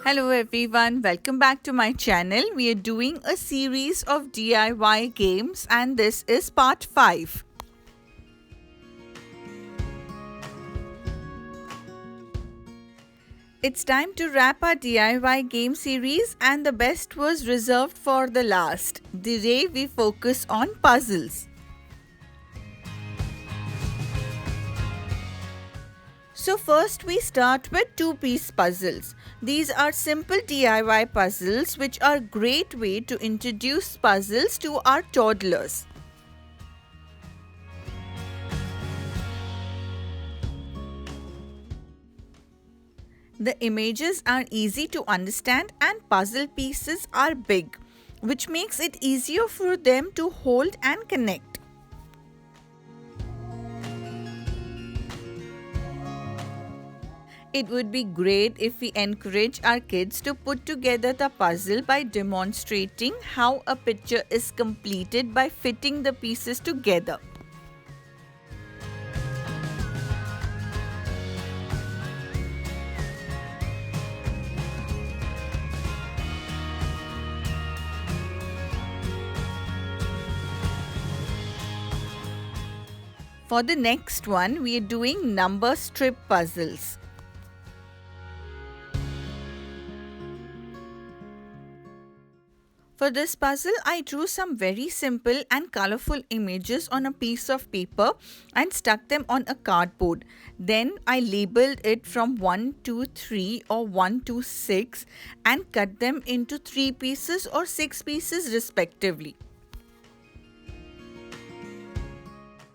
Hello everyone, welcome back to my channel. We are doing a series of DIY games and this is part 5. It's time to wrap our DIY game series and the best was reserved for the last. Today we focus on puzzles. So first we start with two-piece puzzles. These are simple DIY puzzles which are a great way to introduce puzzles to our toddlers. The images are easy to understand and puzzle pieces are big, which makes it easier for them to hold and connect. It would be great if we encourage our kids to put together the puzzle by demonstrating how a picture is completed by fitting the pieces together. For the next one, we are doing number strip puzzles. For this puzzle, I drew some very simple and colorful images on a piece of paper and stuck them on a cardboard. Then I labeled it from 1 to 3 or 1 to 6 and cut them into 3 pieces or 6 pieces respectively.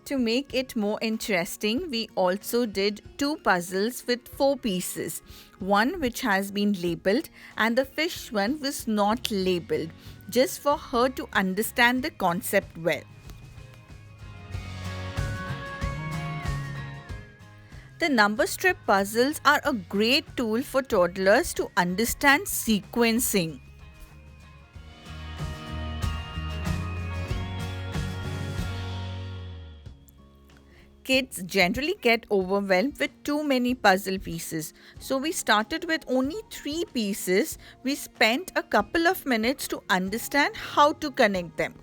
To make it more interesting, we also did 2 puzzles with 4 pieces. One which has been labelled and the fish one was not labelled, just for her to understand the concept well. The number strip puzzles are a great tool for toddlers to understand sequencing. Kids generally get overwhelmed with too many puzzle pieces. So we started with only 3 pieces. We spent a couple of minutes to understand how to connect them.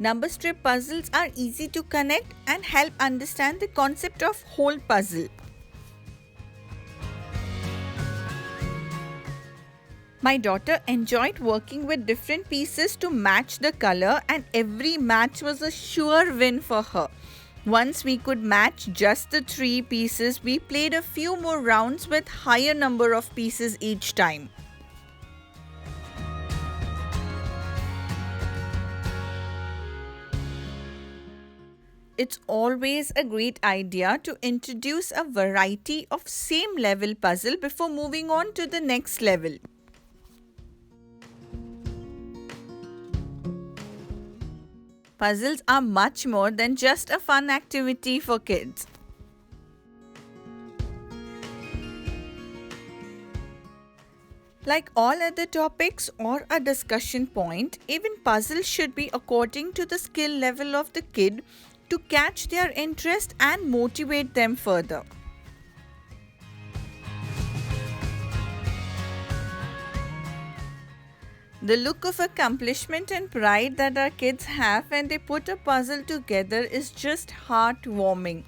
Number strip puzzles are easy to connect and help understand the concept of whole puzzle. My daughter enjoyed working with different pieces to match the color and every match was a sure win for her. Once we could match just the 3 pieces, we played a few more rounds with higher number of pieces each time. It's always a great idea to introduce a variety of same level puzzle before moving on to the next level. Puzzles are much more than just a fun activity for kids. Like all other topics or a discussion point, even puzzles should be according to the skill level of the kid to catch their interest and motivate them further. The look of accomplishment and pride that our kids have when they put a puzzle together is just heartwarming.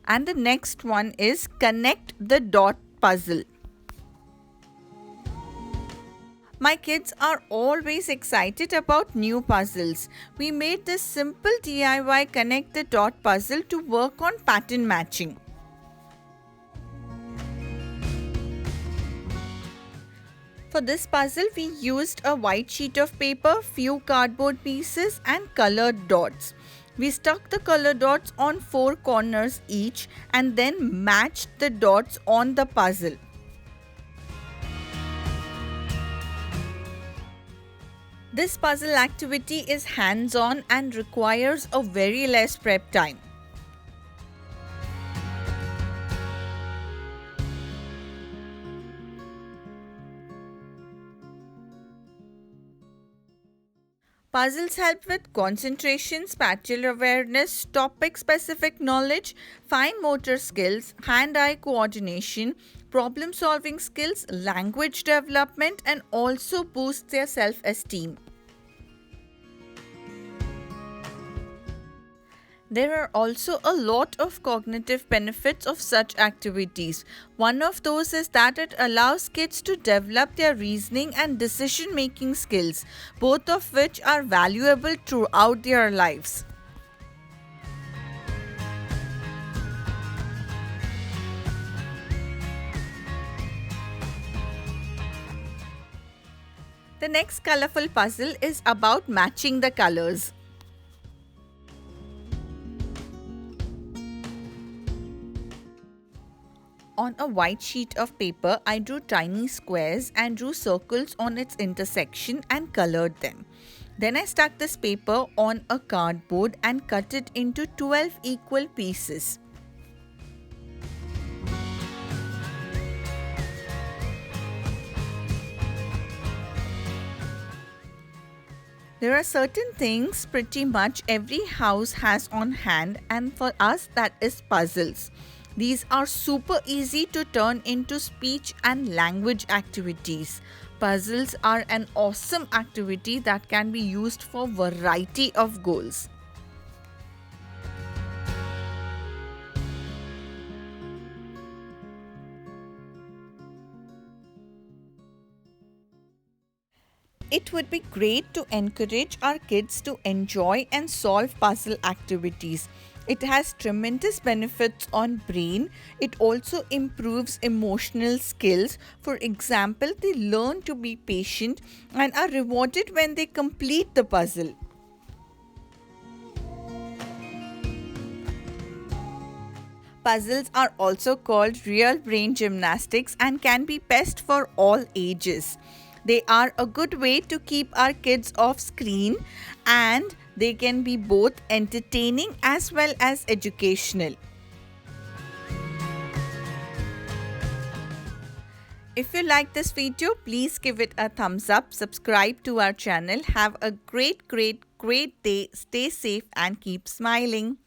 And the next one is connect the dot puzzle. My kids are always excited about new puzzles. We made this simple DIY connect the dot puzzle to work on pattern matching. For this puzzle, we used a white sheet of paper, few cardboard pieces and colored dots. We stuck the colored dots on 4 corners each and then matched the dots on the puzzle. This puzzle activity is hands-on and requires a very less prep time. Puzzles help with concentration, spatial awareness, topic specific knowledge, fine motor skills, hand eye coordination, problem solving skills, language development, and also boost their self esteem. There are also a lot of cognitive benefits of such activities. One of those is that it allows kids to develop their reasoning and decision making skills, both of which are valuable throughout their lives. The next colorful puzzle is about matching the colors. On a white sheet of paper, I drew tiny squares and drew circles on its intersection and colored them. Then I stuck this paper on a cardboard and cut it into 12 equal pieces. There are certain things pretty much every house has on hand, and for us that is puzzles. These are super easy to turn into speech and language activities. Puzzles are an awesome activity that can be used for variety of goals. It would be great to encourage our kids to enjoy and solve puzzle activities. It has tremendous benefits on brain. It also improves emotional skills. For example, they learn to be patient and are rewarded when they complete the puzzle. Puzzles are also called real brain gymnastics and can be best for all ages. They are a good way to keep our kids off screen, and they can be both entertaining as well as educational. If you like this video, please give it a thumbs up, subscribe to our channel. Have a great day. Stay safe and keep smiling.